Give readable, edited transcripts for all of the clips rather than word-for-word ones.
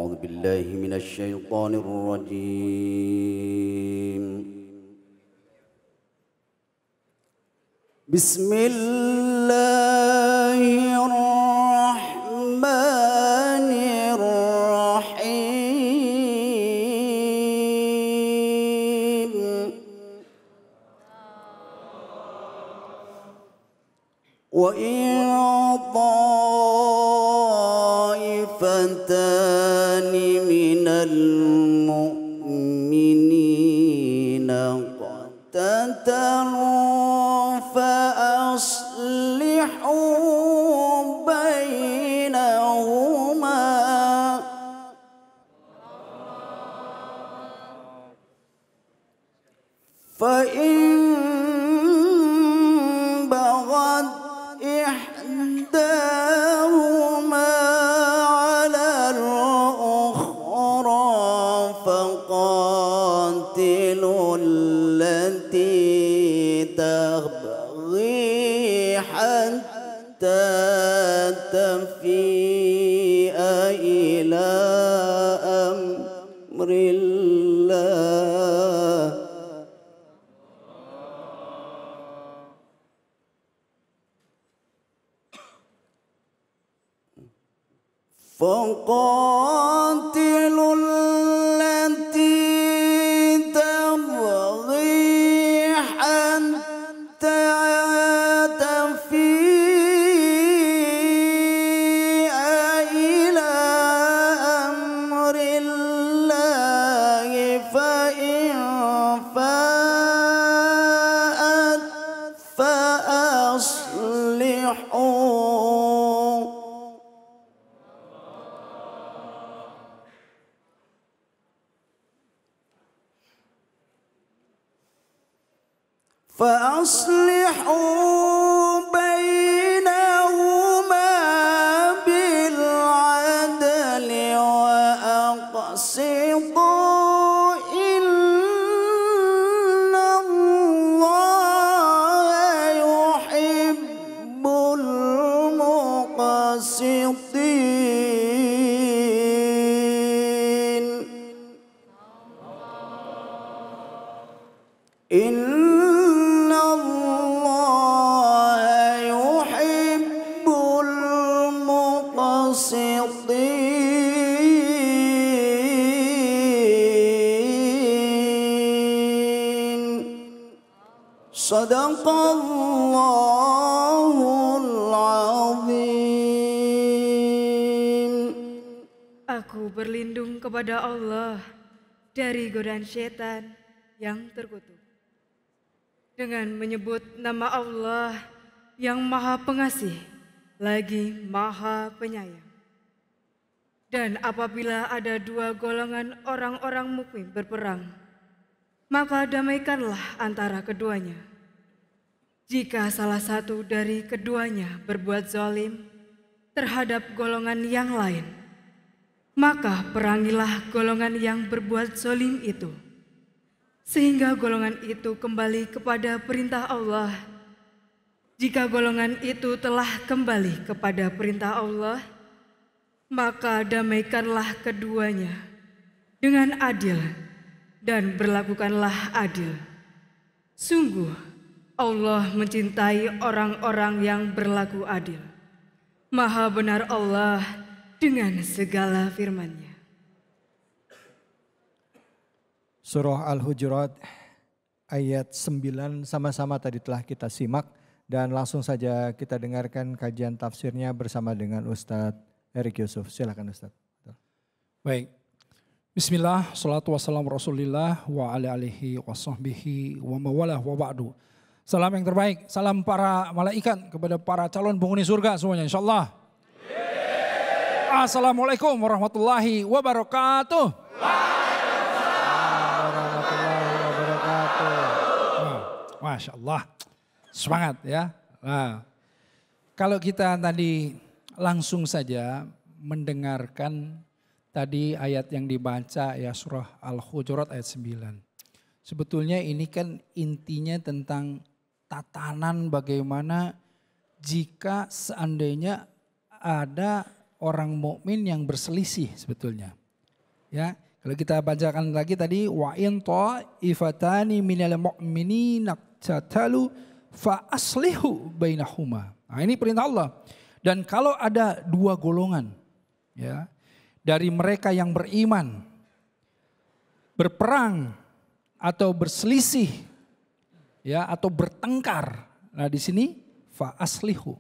أعوذ بالله من الشيطان الرجيم بسم الله الرحمن الرحيم وإن طائفتان من المؤمنين اقتتلوا فأصلحوا بينهما فإن بغت إحداهما على الأخرى فقاتلوا التي تبغي حتى تفيء إلى أمر الله فقاتلوا التي تبغي حتى تفيء إلى أمر الله فإن فاءت فأصلحوا بينهما بالعدل وأقسطوا إن الله يحب المقسطين إن الله يحب المقسطين صدق الله العظيم. Aku berlindung kepada Allah dari godaan setan yang terkutuk. Dengan menyebut nama Allah yang Maha Pengasih, lagi Maha Penyayang. Dan apabila ada dua golongan orang-orang mukmin berperang, maka damaikanlah antara keduanya. Jika salah satu dari keduanya berbuat zalim terhadap golongan yang lain, maka perangilah golongan yang berbuat zalim itu, sehingga golongan itu kembali kepada perintah Allah. Jika golongan itu telah kembali kepada perintah Allah, maka damaikanlah keduanya dengan adil dan berlakukanlah adil. Sungguh Allah mencintai orang-orang yang berlaku adil. Maha benar Allah dengan segala firman-Nya. Surah Al-Hujurat ayat 9 sama-sama tadi telah kita simak dan langsung saja kita dengarkan kajian tafsirnya bersama dengan Ustadz Erik Yusuf. Silakan Ustadz. Baik. Bismillah, salatu wassalamu rasulillah wa ala alihi wa sahbihi wa mawalah wa ba'du. Salam yang terbaik, salam para malaikat kepada para calon penghuni surga semuanya insyaAllah. Assalamualaikum warahmatullahi wabarakatuh. Masya Allah, semangat ya. Nah, kalau kita tadi langsung saja mendengarkan tadi ayat yang dibaca ya surah Al-Hujurat ayat 9. Sebetulnya ini kan intinya tentang tatanan bagaimana jika seandainya ada orang mukmin yang berselisih sebetulnya. Ya, kalau kita bacakan lagi tadi wa in ta'ifatani minal mu'minina qatalu fa aslihu bainahuma. Nah, ini perintah Allah. Dan kalau ada dua golongan ya dari mereka yang beriman berperang atau berselisih ya atau bertengkar. Nah, di sini fa aslihu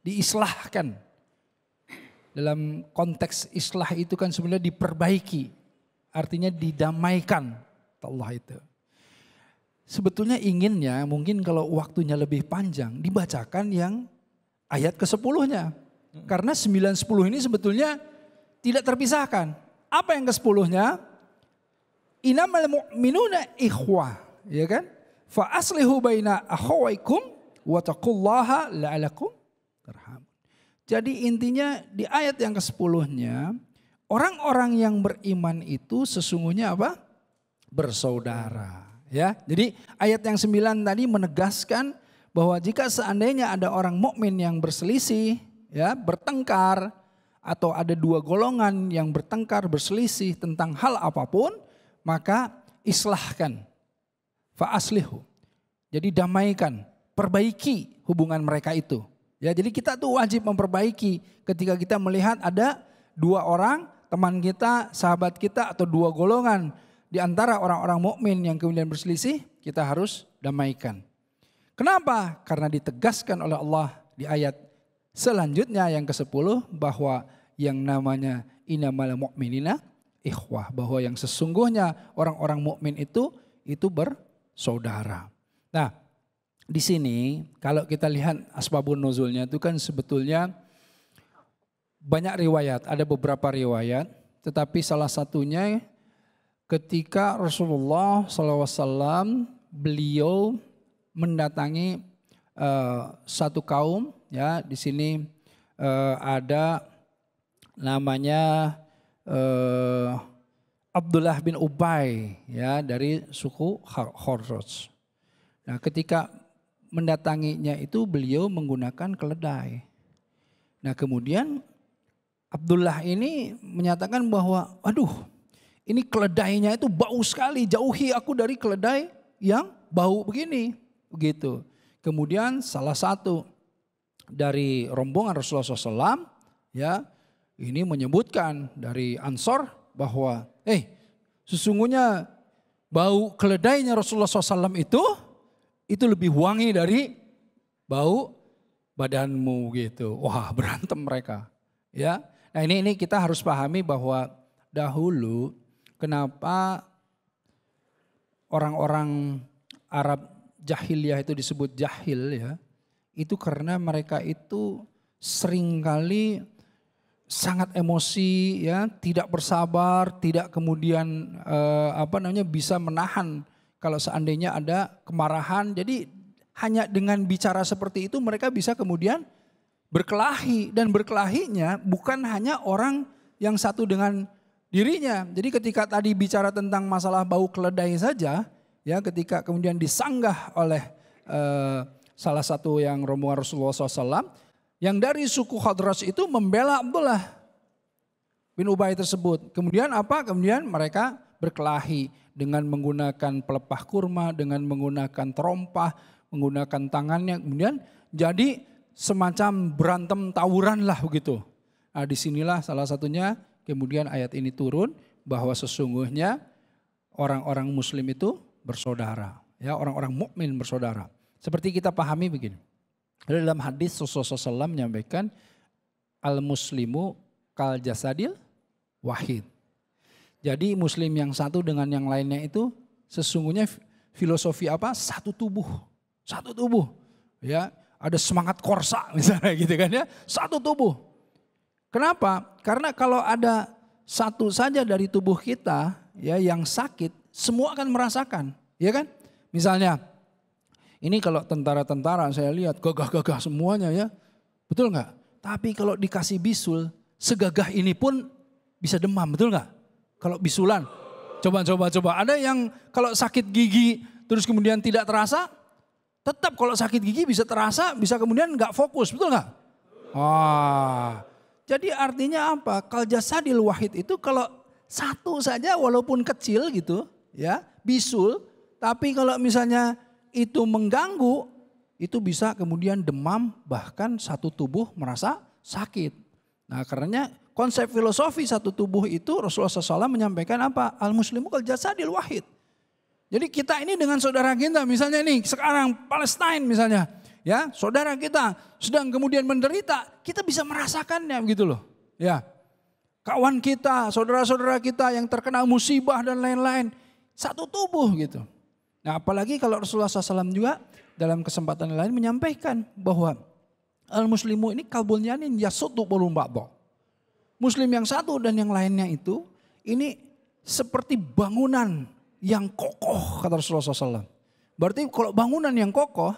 diislahkan. Dalam konteks islah itu kan sebenarnya diperbaiki. Artinya didamaikan Allah itu. Sebetulnya inginnya mungkin kalau waktunya lebih panjang dibacakan yang ayat ke-10-nya. Karena 9-10 ini sebetulnya tidak terpisahkan. Apa yang ke-10-nya? Innamal mu'minuna ikhwah. Ya kan? Fa aslihu baina akhawaikum wa taqullaha la'alakum tarhamun. Jadi intinya di ayat yang ke-10-nya orang-orang yang beriman itu sesungguhnya apa? Bersaudara. Ya, jadi ayat yang 9 tadi menegaskan bahwa jika seandainya ada orang mukmin yang berselisih, ya, bertengkar atau ada dua golongan yang bertengkar berselisih tentang hal apapun, maka islahkan, fa aslihu. Jadi damaikan, perbaiki hubungan mereka itu. Ya, jadi kita tuh wajib memperbaiki ketika kita melihat ada dua orang, teman kita, sahabat kita atau dua golongan di antara orang-orang mukmin yang kemudian berselisih, kita harus damaikan. Kenapa? Karena ditegaskan oleh Allah di ayat selanjutnya yang ke-10 bahwa yang namanya innamal mu'minina ikhwah, bahwa yang sesungguhnya orang-orang mukmin itu bersaudara. Nah, di sini kalau kita lihat asbabun nuzulnya itu kan sebetulnya banyak riwayat, ada beberapa riwayat, tetapi salah satunya ketika Rasulullah SAW beliau mendatangi satu kaum, ya di sini ada namanya Abdullah bin Ubay, ya dari suku Khazraj. Nah, ketika mendatanginya itu beliau menggunakan keledai. Nah, kemudian Abdullah ini menyatakan bahwa, aduh, ini keledainya itu bau sekali, jauhi aku dari keledai yang bau begini, begitu. Kemudian salah satu dari rombongan Rasulullah SAW, ya, ini menyebutkan dari Ansor bahwa, sesungguhnya bau keledainya Rasulullah SAW itu lebih wangi dari bau badanmu gitu. Wah, berantem mereka. Ya. Nah, ini kita harus pahami bahwa dahulu kenapa orang-orang Arab jahiliyah itu disebut jahil, ya. Itu karena mereka itu seringkali sangat emosi, ya, tidak bersabar, tidak kemudian bisa menahan kalau seandainya ada kemarahan. Jadi hanya dengan bicara seperti itu mereka bisa kemudian berkelahi. Dan berkelahinya bukan hanya orang yang satu dengan dirinya. Jadi ketika tadi bicara tentang masalah bau keledai saja, ya, ketika kemudian disanggah oleh salah satu yang rombongan Rasulullah SAW, yang dari suku Khazraj itu membela Abdullah bin Ubay tersebut. Kemudian apa? Kemudian mereka berkelahi dengan menggunakan pelepah kurma, dengan menggunakan terompah, menggunakan tangannya. Kemudian jadi semacam berantem tawuran lah begitu. Nah, disinilah salah satunya kemudian ayat ini turun bahwa sesungguhnya orang-orang muslim itu bersaudara. Ya, orang-orang mukmin bersaudara. Seperti kita pahami begini. Dalam hadis Rasulullah SAW menyampaikan al-muslimu kal jasadil wahid. Jadi muslim yang satu dengan yang lainnya itu sesungguhnya filosofi apa? Satu tubuh. Satu tubuh. Ya, ada semangat korsa misalnya gitu kan ya. Satu tubuh. Kenapa? Karena kalau ada satu saja dari tubuh kita ya yang sakit, semua akan merasakan, ya kan? Misalnya ini kalau tentara-tentara saya lihat gagah-gagah semuanya ya. Betul enggak? Tapi kalau dikasih bisul, segagah ini pun bisa demam, betul enggak? Kalau bisulan, coba. Ada yang kalau sakit gigi terus kemudian tidak terasa, tetap kalau sakit gigi bisa terasa, bisa kemudian enggak fokus, betul enggak? Jadi artinya apa? Kal jasadil wahid itu kalau Satu saja walaupun kecil gitu ya, bisul. Tapi kalau misalnya itu mengganggu, itu bisa kemudian demam, bahkan satu tubuh merasa sakit. Nah karenanya konsep filosofi satu tubuh itu Rasulullah SAW menyampaikan apa? Al-muslimu kal jasadil wahid. Jadi kita ini dengan saudara kita, misalnya nih sekarang Palestine misalnya, ya saudara kita sedang kemudian menderita, kita bisa merasakannya gitu loh. Ya, kawan kita, saudara-saudara kita yang terkena musibah dan lain-lain, satu tubuh gitu. Nah apalagi kalau Rasulullah SAW juga dalam kesempatan lain menyampaikan bahwa al-muslimu ini kalbunyanin yasutu bolum ba'do. Muslim yang satu dan yang lainnya itu ini seperti bangunan yang kokoh kata Rasulullah SAW. Berarti kalau bangunan yang kokoh,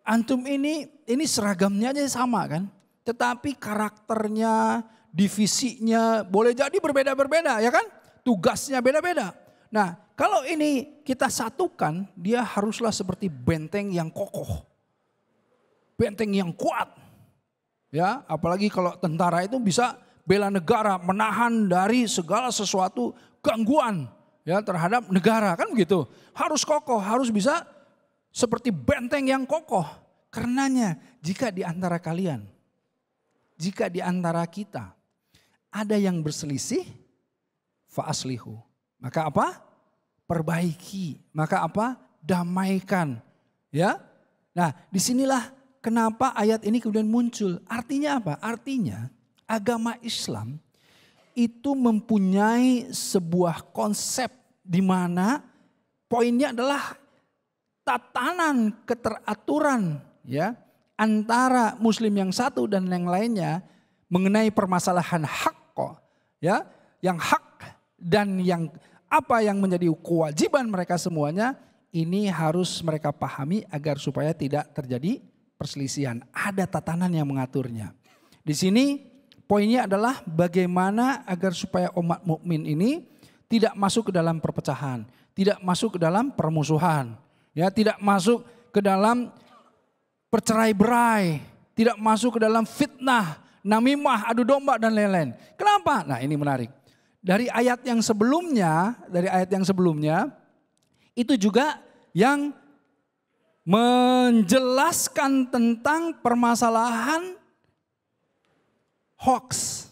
antum ini seragamnya aja sama kan. Tetapi karakternya, divisinya boleh jadi berbeda-berbeda ya kan. Tugasnya beda-beda. Nah kalau ini kita satukan, dia haruslah seperti benteng yang kokoh. Benteng yang kuat. Ya, apalagi kalau tentara itu bisa bela negara, menahan dari segala sesuatu gangguan ya terhadap negara kan begitu. Harus kokoh, harus bisa seperti benteng yang kokoh. Karenanya jika di antara kalian, jika di antara kita ada yang berselisih, fa'aslihu. Maka apa? Perbaiki. Maka apa? Damaikan. Ya. Nah, disinilah kenapa ayat ini kemudian muncul. Artinya apa? Artinya agama Islam itu mempunyai sebuah konsep di mana poinnya adalah tatanan keteraturan ya antara muslim yang satu dan yang lainnya mengenai permasalahan hak kok ya, yang hak dan yang apa yang menjadi kewajiban mereka semuanya ini harus mereka pahami agar supaya tidak terjadi perselisihan. Ada tatanan yang mengaturnya. Di sini poinnya adalah bagaimana agar supaya umat mukmin ini tidak masuk ke dalam perpecahan, tidak masuk ke dalam permusuhan, ya, tidak masuk ke dalam percerai-berai, tidak masuk ke dalam fitnah, namimah, adu domba dan lain-lain. Kenapa? Nah, ini menarik. Dari ayat yang sebelumnya, itu juga yang menjelaskan tentang permasalahan hoax.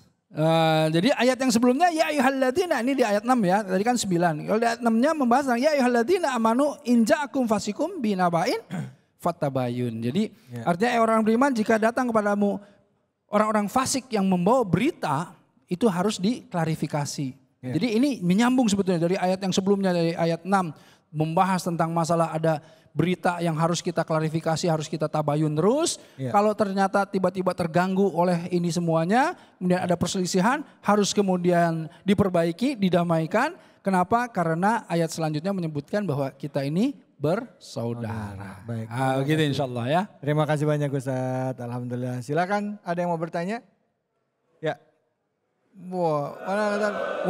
Jadi ayat yang sebelumnya ya ayyuhalladzina, ini di ayat 6 ya, tadi kan 9. Kalau di ayat 6-nya membahas tentang ya ayyuhalladzina amanu in ja'akum fasikum binaba'in fatabayun. Jadi artinya orang beriman jika datang kepadamu orang-orang fasik yang membawa berita itu harus diklarifikasi. Ya. Jadi ini menyambung sebetulnya dari ayat yang sebelumnya, dari ayat 6 membahas tentang masalah ada berita yang harus kita klarifikasi, harus kita tabayun terus. Ya. Kalau ternyata tiba-tiba terganggu oleh ini semuanya, kemudian ada perselisihan, harus kemudian diperbaiki, didamaikan. Kenapa? Karena ayat selanjutnya menyebutkan bahwa kita ini bersaudara. Baik. Begitu insya Allah ya. Terima kasih banyak Ustadz. Alhamdulillah. Silakan, ada yang mau bertanya? Ya. Wah, mana kata?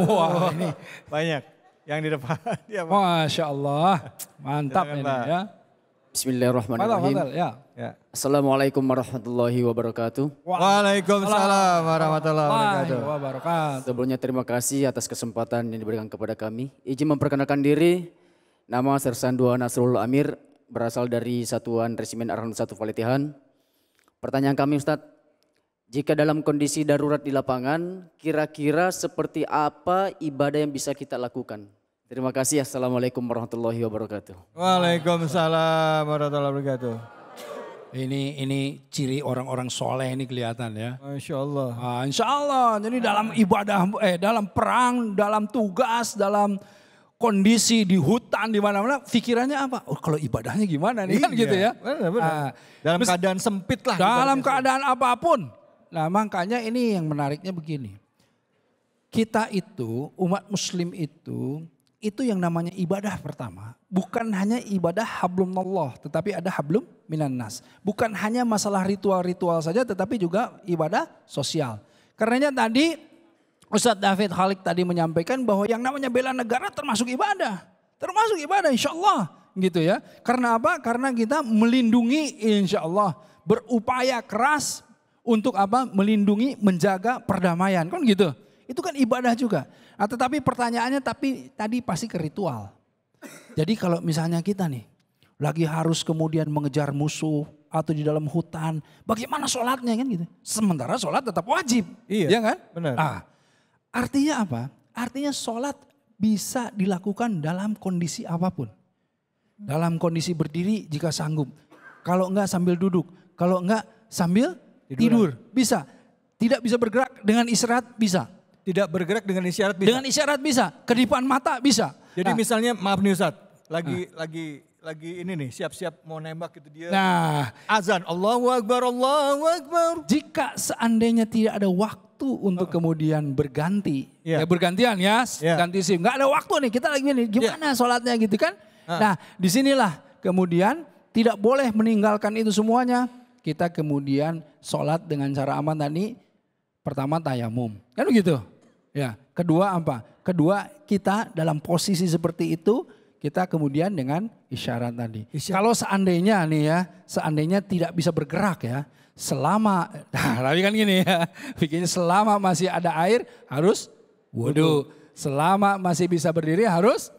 Wah, ini banyak yang di depan. Ya, Masya Allah, mantap ini ya. Bismillahirrahmanirrahim. Ya. Assalamualaikum warahmatullahi wabarakatuh. Waalaikumsalam warahmatullahi wabarakatuh. Sebelumnya terima kasih atas kesempatan yang diberikan kepada kami. Izin memperkenalkan diri, nama Sersan 2 Nasrul Amir, berasal dari Satuan Resimen Arhanud 1 Faletihan. Pertanyaan kami Ustadz, jika dalam kondisi darurat di lapangan, kira-kira seperti apa ibadah yang bisa kita lakukan? Terima kasih. Assalamualaikum warahmatullahi wabarakatuh. Waalaikumsalam warahmatullahi wabarakatuh. Ini ciri orang-orang soleh ini kelihatan ya. Masya Allah. Insya Allah. Jadi dalam ibadah, dalam perang, dalam tugas, dalam kondisi di hutan di mana-mana, pikirannya apa? Oh, kalau ibadahnya gimana nih kan gitu ya? Benar. Dalam keadaan sempit lah. Dalam keadaan apapun. Nah makanya ini yang menariknya begini. Kita itu, umat muslim itu yang namanya ibadah pertama. Bukan hanya ibadah hablumnallah, tetapi ada hablum minan nas. Bukan hanya masalah ritual-ritual saja, tetapi juga ibadah sosial. Karenanya tadi Ustadz David Khalik tadi menyampaikan bahwa yang namanya bela negara termasuk ibadah. Termasuk ibadah insya Allah gitu ya. Karena apa? Karena kita melindungi insya Allah. Berupaya keras untuk apa? Melindungi, menjaga perdamaian kan gitu. Itu kan ibadah juga. Nah, tetapi pertanyaannya tadi pasti ke ritual. Jadi kalau misalnya kita nih lagi harus kemudian mengejar musuh atau di dalam hutan, bagaimana sholatnya kan gitu. Sementara sholat tetap wajib, Iya, ya kan? benar. Artinya apa? Artinya sholat bisa dilakukan dalam kondisi apapun. Dalam kondisi berdiri jika sanggup. Kalau enggak sambil duduk, kalau enggak sambil tidur, bisa. Tidak bisa bergerak dengan isyarat bisa. Tidak bergerak dengan isyarat bisa. Dengan isyarat bisa, kedipan mata bisa. Jadi Nah, misalnya maaf nih Ustadz, lagi ini nih siap-siap mau nembak gitu dia. nah, Azan, Allahu Akbar, Allahu Akbar. jika seandainya tidak ada waktu untuk kemudian berganti, Iya. ya bergantian ya, Iya. ganti sim, nggak ada waktu nih kita lagi ini, gimana sholatnya gitu kan? Nah, disinilah kemudian tidak boleh meninggalkan itu semuanya. Kita kemudian sholat dengan cara aman tadi, pertama tayamum, kan begitu? Ya, kedua apa? Kedua kita dalam posisi seperti itu, kita kemudian dengan isyarat tadi. Kalau seandainya nih ya, seandainya tidak bisa bergerak ya, selama, nah tapi kan gini ya, bikinnya selama masih ada air harus wudhu. Selama masih bisa berdiri harus,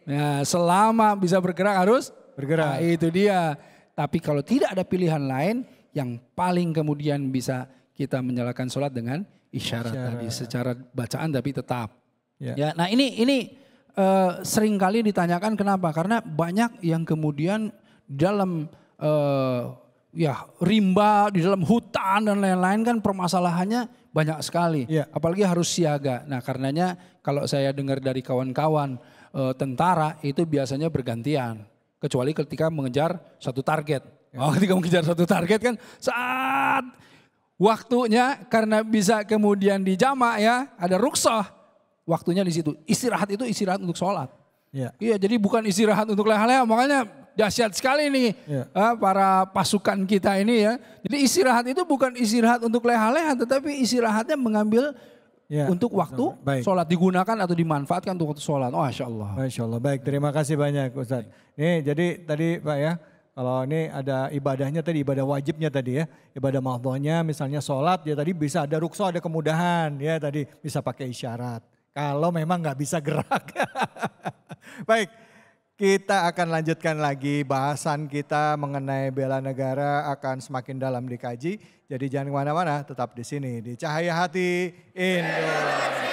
ya, selama bisa bergerak harus Bergerak. Nah, itu dia. Tapi kalau tidak ada pilihan lain, yang paling kemudian bisa kita menyalakan sholat dengan isyarat tadi, secara bacaan tapi tetap. Ya. Ya, nah ini sering kali ditanyakan kenapa? Karena banyak yang kemudian dalam ya rimba, di dalam hutan dan lain-lain kan permasalahannya banyak sekali. Ya. Apalagi harus siaga. Nah karenanya kalau saya dengar dari kawan-kawan tentara itu biasanya bergantian. Kecuali ketika mengejar satu target. Oh, ketika mengejar satu target kan saat waktunya karena bisa kemudian dijamak ya, ada rukshoh. Waktunya di situ. Istirahat itu istirahat untuk sholat. Ya. Iya, jadi bukan istirahat untuk leha-leha. Makanya dahsyat sekali nih para pasukan kita ini ya. Jadi istirahat itu bukan istirahat untuk leha-leha, tetapi istirahatnya mengambil untuk waktu sholat, digunakan atau dimanfaatkan untuk waktu sholat. Oh, Masya Allah. Masya Allah. Baik, terima kasih banyak Ustadz. Nih jadi tadi Pak ya, kalau ini ada ibadahnya tadi, ibadah wajibnya tadi ya. Ibadah mahdhuhnya misalnya sholat ya tadi bisa ada rukso, ada kemudahan ya tadi bisa pakai isyarat. Kalau memang nggak bisa gerak. Baik, kita akan lanjutkan lagi bahasan kita mengenai bela negara akan semakin dalam dikaji. Jadi jangan kemana-mana, tetap di sini di Cahaya Hati Indonesia.